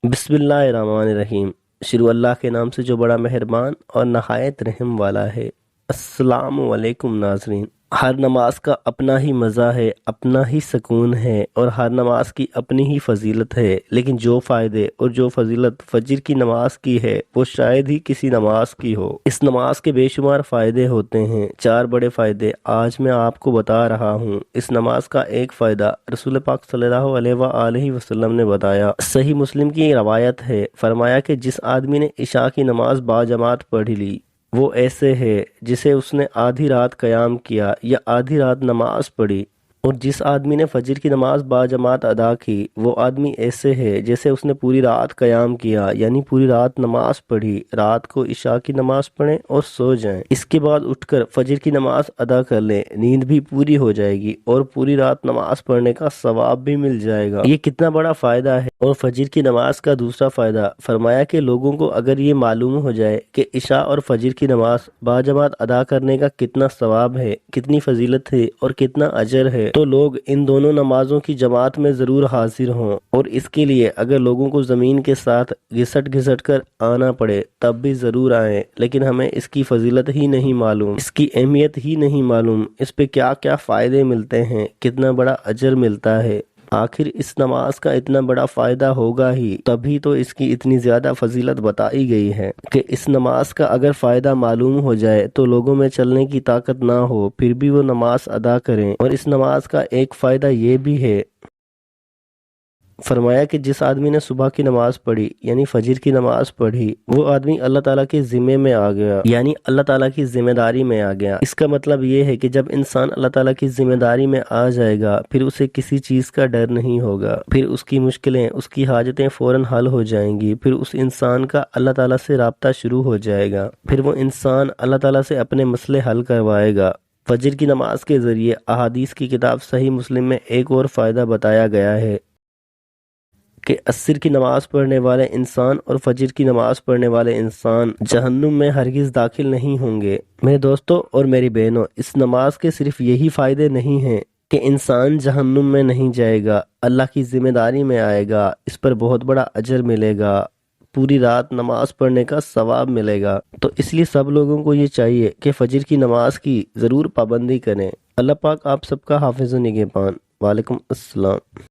بسم اللہ الرحمن الرحیم۔ شروع اللہ کے نام سے جو بڑا مہربان اور نہایت رحم والا ہے۔ السلام علیکم ناظرین۔ ہر نماز کا اپنا ہی مزہ ہے، اپنا ہی سکون ہے، اور ہر نماز کی اپنی ہی فضیلت ہے، لیکن جو فائدے اور جو فضیلت فجر کی نماز کی ہے وہ شاید ہی کسی نماز کی ہو۔ اس نماز کے بے شمار فائدے ہوتے ہیں، 4 بڑے فائدے آج میں آپ کو بتا رہا ہوں۔ اس نماز کا ایک فائدہ رسول پاک صلی اللہ علیہ وآلہ وسلم نے بتایا۔ صحیح مسلم کی روایت ہے، فرمایا کہ جس آدمی نے عشاء کی نماز باجماعت پڑھ لی وہ ایسے ہے جسے اس نے آدھی رات قیام کیا یا آدھی رات نماز پڑھی، اور جس آدمی نے فجر کی نماز باجماعت ادا کی وہ آدمی ایسے ہے جیسے اس نے پوری رات قیام کیا، یعنی پوری رات نماز پڑھی۔ رات کو عشاء کی نماز پڑھیں اور سو جائیں، اس کے بعد اٹھ کر فجر کی نماز ادا کر لیں، نیند بھی پوری ہو جائے گی اور پوری رات نماز پڑھنے کا ثواب بھی مل جائے گا۔ یہ کتنا بڑا فائدہ ہے۔ اور فجر کی نماز کا دوسرا فائدہ، فرمایا کہ لوگوں کو اگر یہ معلوم ہو جائے کہ عشاء اور فجر کی نماز باجماعت ادا کرنے کا کتنا ثواب ہے، کتنی فضیلت ہے اور کتنا اجر ہے، تو لوگ ان دونوں نمازوں کی جماعت میں ضرور حاضر ہوں، اور اس کے لیے اگر لوگوں کو زمین کے ساتھ گھسٹ گھسٹ کر آنا پڑے تب بھی ضرور آئیں، لیکن ہمیں اس کی فضیلت ہی نہیں معلوم، اس کی اہمیت ہی نہیں معلوم، اس پہ کیا کیا فائدے ملتے ہیں، کتنا بڑا اجر ملتا ہے۔ آخر اس نماز کا اتنا بڑا فائدہ ہوگا ہی تبھی تو اس کی اتنی زیادہ فضیلت بتائی گئی ہے کہ اس نماز کا اگر فائدہ معلوم ہو جائے تو لوگوں میں چلنے کی طاقت نہ ہو پھر بھی وہ نماز ادا کریں۔ اور اس نماز کا ایک فائدہ یہ بھی ہے، فرمایا کہ جس آدمی نے صبح کی نماز پڑھی یعنی فجر کی نماز پڑھی وہ آدمی اللہ تعالیٰ کے ذمے میں آ گیا، یعنی اللہ تعالیٰ کی ذمہ داری میں آ گیا۔ اس کا مطلب یہ ہے کہ جب انسان اللہ تعالیٰ کی ذمہ داری میں آ جائے گا پھر اسے کسی چیز کا ڈر نہیں ہوگا، پھر اس کی مشکلیں، اس کی حاجتیں فوراً حل ہو جائیں گی، پھر اس انسان کا اللہ تعالیٰ سے رابطہ شروع ہو جائے گا، پھر وہ انسان اللہ تعالیٰ سے اپنے مسئلے حل کروائے گا۔ فجر کی نماز کے ذریعے احادیث کی کتاب صحیح مسلم میں ایک اور فائدہ بتایا گیا ہے کہ عصر کی نماز پڑھنے والے انسان اور فجر کی نماز پڑھنے والے انسان جہنم میں ہرگز داخل نہیں ہوں گے۔ میرے دوستو اور میری بہنوں، اس نماز کے صرف یہی فائدے نہیں ہیں کہ انسان جہنم میں نہیں جائے گا، اللہ کی ذمہ داری میں آئے گا، اس پر بہت بڑا اجر ملے گا، پوری رات نماز پڑھنے کا ثواب ملے گا۔ تو اس لیے سب لوگوں کو یہ چاہیے کہ فجر کی نماز کی ضرور پابندی کریں۔ اللہ پاک آپ سب کا حافظ و نگہبان۔ وعلیکم السلام۔